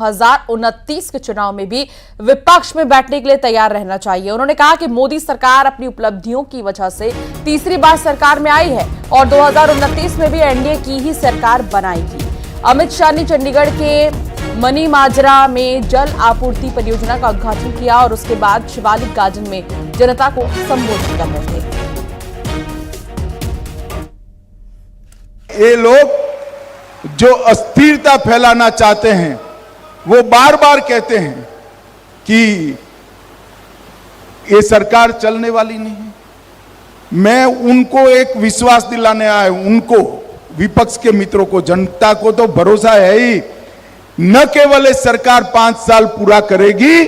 2029 के चुनाव में भी विपक्ष में बैठने के लिए तैयार रहना चाहिए। उन्होंने कहा कि मोदी सरकार अपनी उपलब्धियों की वजह से तीसरी बार सरकार में आई है और 2029 में भी एनडीए की ही सरकार बनाएगी। अमित शाह ने चंडीगढ़ के मनी माजरा में जल आपूर्ति परियोजना का उद्घाटन किया और उसके बाद शिवालिक गार्डन में जनता को संबोधित कर रहे थे। ये लोग जो अस्थिरता फैलाना चाहते हैं वो बार बार कहते हैं कि ये सरकार चलने वाली नहीं है। मैं उनको एक विश्वास दिलाने आया हूं, उनको, विपक्ष के मित्रों को, जनता को तो भरोसा है ही, न केवल ये सरकार 5 साल पूरा करेगी,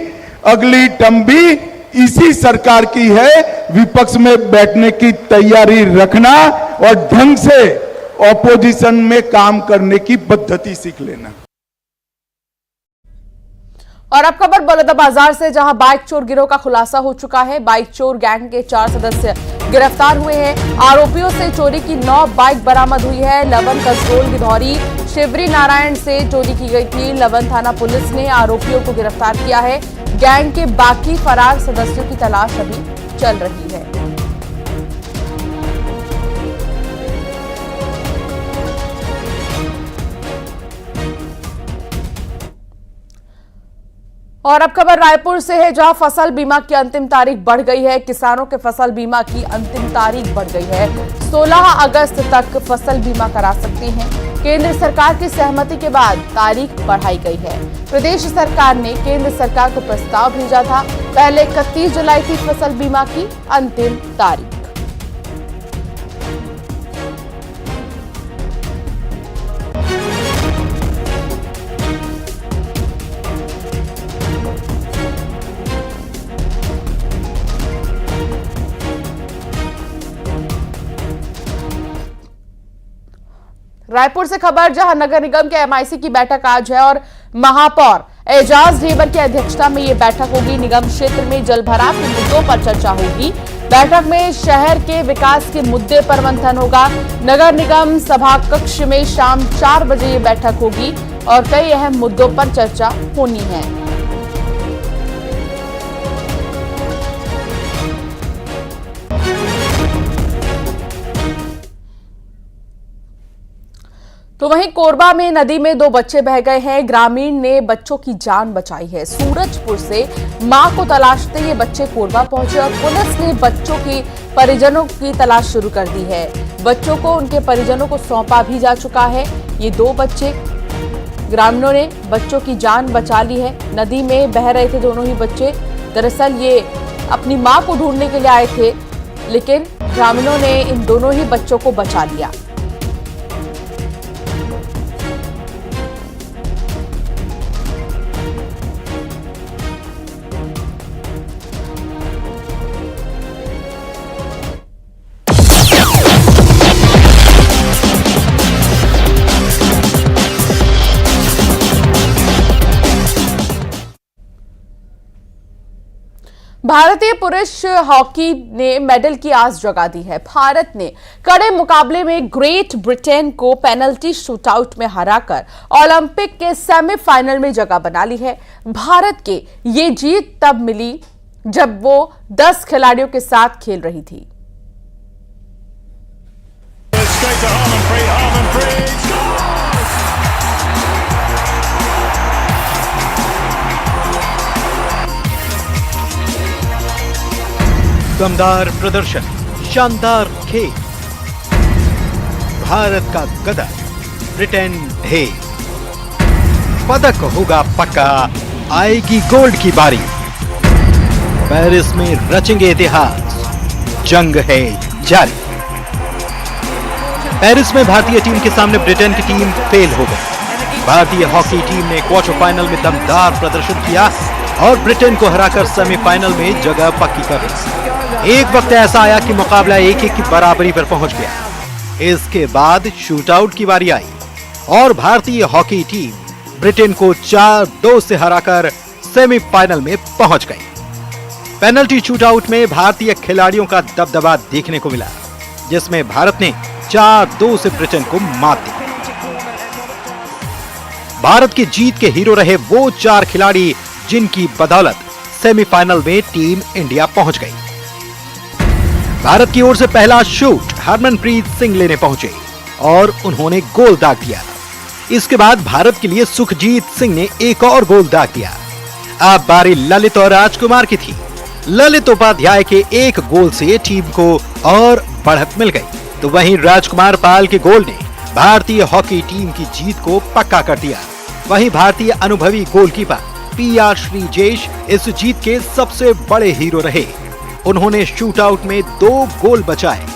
अगली टर्म भी इसी सरकार की है। विपक्ष में बैठने की तैयारी रखना और ढंग से ऑपोजिशन में काम करने की पद्धति सीख लेना। और अब खबर बलौदाबाजार से, जहां बाइक चोर गिरोह का खुलासा हो चुका है। बाइक चोर गैंग के 4 सदस्य गिरफ्तार हुए हैं। आरोपियों से चोरी की 9 बाइक बरामद हुई है। लवन कसडोल गिधौरी शिवरी नारायण से चोरी की गई थी। लवन थाना पुलिस ने आरोपियों को गिरफ्तार किया है। गैंग के बाकी फरार सदस्यों की तलाश अभी चल रही है। और अब खबर रायपुर से है, जहां फसल बीमा की अंतिम तारीख बढ़ गई है। किसानों के फसल बीमा की अंतिम तारीख बढ़ गई है। 16 अगस्त तक फसल बीमा करा सकते हैं। केंद्र सरकार की सहमति के बाद तारीख बढ़ाई गई है। प्रदेश सरकार ने केंद्र सरकार को प्रस्ताव भेजा था। पहले 31 जुलाई थी फसल बीमा की अंतिम तारीख। रायपुर से खबर, जहां नगर निगम के एमआईसी की बैठक आज है और महापौर एजाज ढेबर की अध्यक्षता में यह बैठक होगी। निगम क्षेत्र में जल भराव के मुद्दों पर चर्चा होगी। बैठक में शहर के विकास के मुद्दे पर मंथन होगा। नगर निगम सभा कक्ष में शाम 4 बजे ये बैठक होगी और कई अहम मुद्दों पर चर्चा होनी है। तो वहीं कोरबा में नदी में 2 बच्चे बह गए हैं। ग्रामीण ने बच्चों की जान बचाई है। सूरजपुर से मां को तलाशते ये बच्चे कोरबा पहुंचे और पुलिस ने बच्चों की परिजनों की तलाश शुरू कर दी है। बच्चों को उनके परिजनों को सौंपा भी जा चुका है। ये 2 बच्चे, ग्रामीणों ने बच्चों की जान बचा ली है। नदी में बह रहे थे दोनों ही बच्चे। दरअसल ये अपनी मां को ढूंढने के लिए आए थे, लेकिन ग्रामीणों ने इन दोनों ही बच्चों को बचा लिया। भारतीय पुरुष हॉकी ने मेडल की आस जगा दी है। भारत ने कड़े मुकाबले में ग्रेट ब्रिटेन को पेनल्टी शूटआउट में हराकर ओलंपिक के सेमीफाइनल में जगह बना ली है। भारत के ये जीत तब मिली जब वो 10 खिलाड़ियों के साथ खेल रही थी। दमदार प्रदर्शन, शानदार खेल, भारत का गदा, ब्रिटेन ढेर। पदक होगा पक्का, आएगी गोल्ड की बारी। पेरिस में रचेंगे इतिहास, जंग है जारी। पेरिस में भारतीय टीम के सामने ब्रिटेन की टीम फेल हो गई। भारतीय हॉकी टीम ने क्वार्टर फाइनल में दमदार प्रदर्शन किया और ब्रिटेन को हराकर सेमीफाइनल में जगह पक्की कर ली। एक वक्त ऐसा आया कि मुकाबला 1-1 की बराबरी पर पहुंच गया। इसके बाद शूटआउट की बारी आई और भारतीय हॉकी टीम ब्रिटेन को 4-2 से हराकर सेमीफाइनल में पहुंच गई। पेनल्टी शूटआउट में भारतीय खिलाड़ियों का दबदबा देखने को मिला, जिसमें भारत ने 4-2 से ब्रिटेन को मात दी। भारत की जीत के हीरो रहे वो 4 खिलाड़ी जिनकी बदौलत सेमीफाइनल में टीम इंडिया पहुंच गई। भारत की ओर से पहला शूट हरमनप्रीत सिंह लेने पहुंचे और उन्होंने गोल दाग दिया। इसके बाद भारत के लिए सुखजीत सिंह ने एक और गोल दाग दिया। अब बारी ललित और राजकुमार की थी। ललित उपाध्याय के एक गोल से टीम को और बढ़त मिल गई, तो वहीं राजकुमार पाल के गोल ने भारतीय हॉकी टीम की जीत को पक्का कर दिया। वहीं भारतीय अनुभवी गोलकीपर PR श्रीजेश इस जीत के सबसे बड़े हीरो रहे। उन्होंने शूटआउट में 2 गोल बचाए।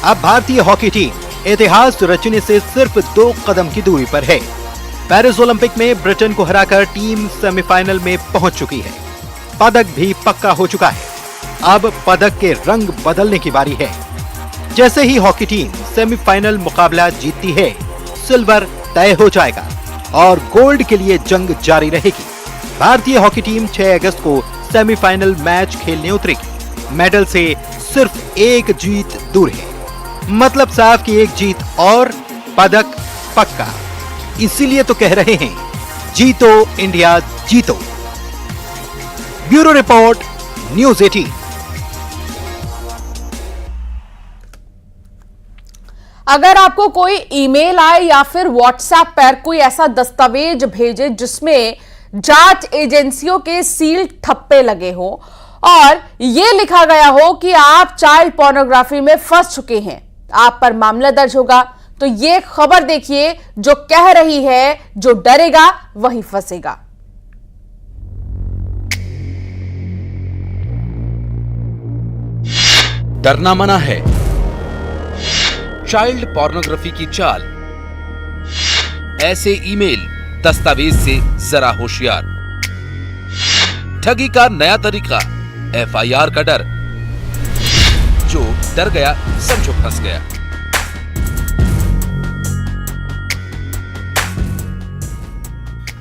अब भारतीय हॉकी टीम इतिहास रचने से सिर्फ 2 कदम की दूरी पर है। पेरिस ओलंपिक में ब्रिटेन को हराकर टीम सेमीफाइनल में पहुंच चुकी है। पदक भी पक्का हो चुका है। अब पदक के रंग बदलने की बारी है। जैसे ही हॉकी टीम सेमीफाइनल मुकाबला जीतती है, सिल्वर तय हो जाएगा और गोल्ड के लिए जंग जारी रहेगी। भारतीय हॉकी टीम 6 अगस्त को सेमीफाइनल मैच खेलने उतरेगी। मेडल से सिर्फ 1 जीत दूर है। मतलब साफ कि 1 जीत और पदक पक्का। इसीलिए तो कह रहे हैं, जीतो इंडिया जीतो। Bureau report, news 18। अगर आपको कोई ईमेल आए या फिर व्हाट्सएप पर कोई ऐसा दस्तावेज भेजे जिसमें जांच एजेंसियों के सील ठप्पे लगे हो और यह लिखा गया हो कि आप चाइल्ड पोर्नोग्राफी में फंस चुके हैं, आप पर मामला दर्ज होगा, तो यह खबर देखिए जो कह रही है जो डरेगा वही फंसेगा। डरना मना है। चाइल्ड पोर्नोग्राफी की चाल। ऐसे ईमेल दस्तावेज से जरा होशियार। ठगी का नया तरीका, FIR का डर। जो डर गया समझो फंस गया।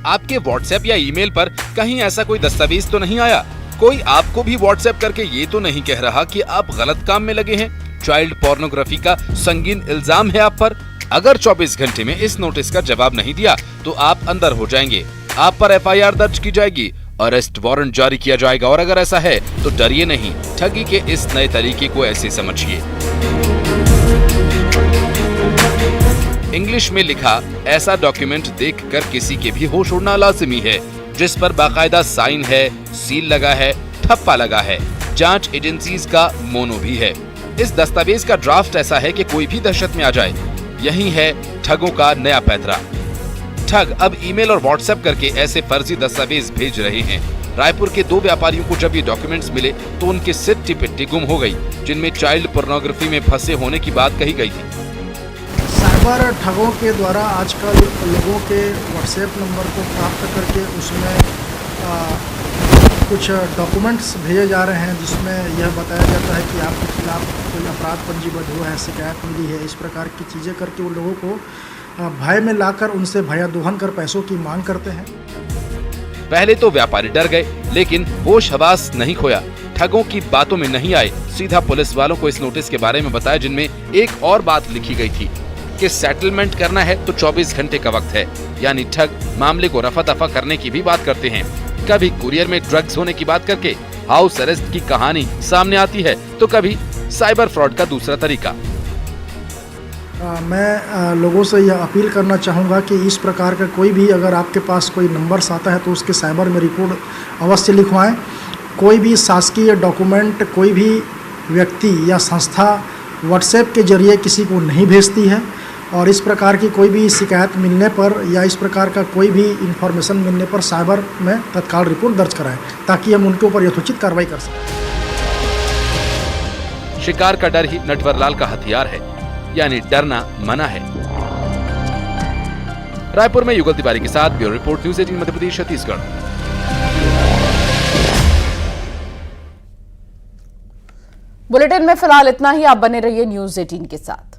आपके व्हाट्सएप या ईमेल पर कहीं ऐसा कोई दस्तावेज तो नहीं आया? कोई आपको भी व्हाट्सएप करके ये तो नहीं कह रहा कि आप गलत काम में लगे हैं? चाइल्ड पोर्नोग्राफी का संगीन इल्जाम है आप पर। अगर 24 घंटे में इस नोटिस का जवाब नहीं दिया तो आप अंदर हो जाएंगे। आप पर FIR दर्ज की जाएगी, अरेस्ट वारंट जारी किया जाएगा। और अगर ऐसा है तो डरिए नहीं, ठगी के इस नए तरीके को ऐसे समझिए। इंग्लिश में लिखा ऐसा डॉक्यूमेंट देखकर किसी के भी होश उड़ना लाजिमी है, जिस पर बाकायदा साइन है, सील लगा है, ठप्पा लगा है, जांच एजेंसीज का मोनो भी है। इस दस्तावेज का ड्राफ्ट ऐसा है कि कोई भी दहशत में आ जाए। यही है ठगों का नया पैतरा। ठग अब ईमेल और व्हाट्सएप करके ऐसे फर्जी दस्तावेज भेज रहे हैं। रायपुर के 2 व्यापारियों को जब ये डॉक्यूमेंट्स मिले तो उनकी सिट्टी पिट्टी गुम हो गई, जिनमें चाइल्ड पोर्नोग्राफी में फंसे होने की बात कही गई थी। साइबर ठगों के द्वारा आजकल लोगों के व्हाट्सएप नंबर को प्राप्त करके उसमें कुछ डॉक्यूमेंट्स भेजे जा रहे हैं, जिसमें यह बताया जाता है कि आपके खिलाफ कोई अपराध पंजीबद्ध हुआ है, शिकायत मिली है। इस प्रकार की चीज़ें करके वो लोगों को भय में लाकर उनसे भयादोहन कर पैसों की मांग करते हैं। पहले तो व्यापारी डर गए, लेकिन होश हवास नहीं खोया। ठगों की बातों में नहीं आए, सीधा पुलिस वालों को इस नोटिस के बारे में बताया, जिनमें एक और बात लिखी गई थी कि सेटलमेंट करना है तो 24 घंटे का वक्त है। यानी ठग मामले को रफा दफा करने की भी बात करते हैं। कभी कुरियर में ड्रग्स होने की बात करके हाउस अरेस्ट की कहानी सामने आती है, तो कभी साइबर फ्रॉड का दूसरा तरीका। मैं लोगों से यह अपील करना चाहूँगा कि इस प्रकार का कोई भी अगर आपके पास कोई नंबर्स आता है तो उसके साइबर में रिपोर्ट अवश्य लिखवाएं। कोई भी शासकीय डॉक्यूमेंट कोई भी व्यक्ति या संस्था व्हाट्सएप के जरिए किसी को नहीं भेजती है, और इस प्रकार की कोई भी शिकायत मिलने पर या इस प्रकार का कोई भी इंफॉर्मेशन मिलने पर साइबर में तत्काल रिपोर्ट दर्ज कराएं, ताकि हम उनके ऊपर यथोचित कार्रवाई कर सकें। शिकार का डर ही नटवरलाल का हथियार है, यानी डरना मना है। रायपुर में युगल तिवारी के साथ bureau report, news 18 Madhya Pradesh Chhattisgarh. Bulletin में फिलहाल इतना ही। आप बने रहिए न्यूज़ 18 के साथ।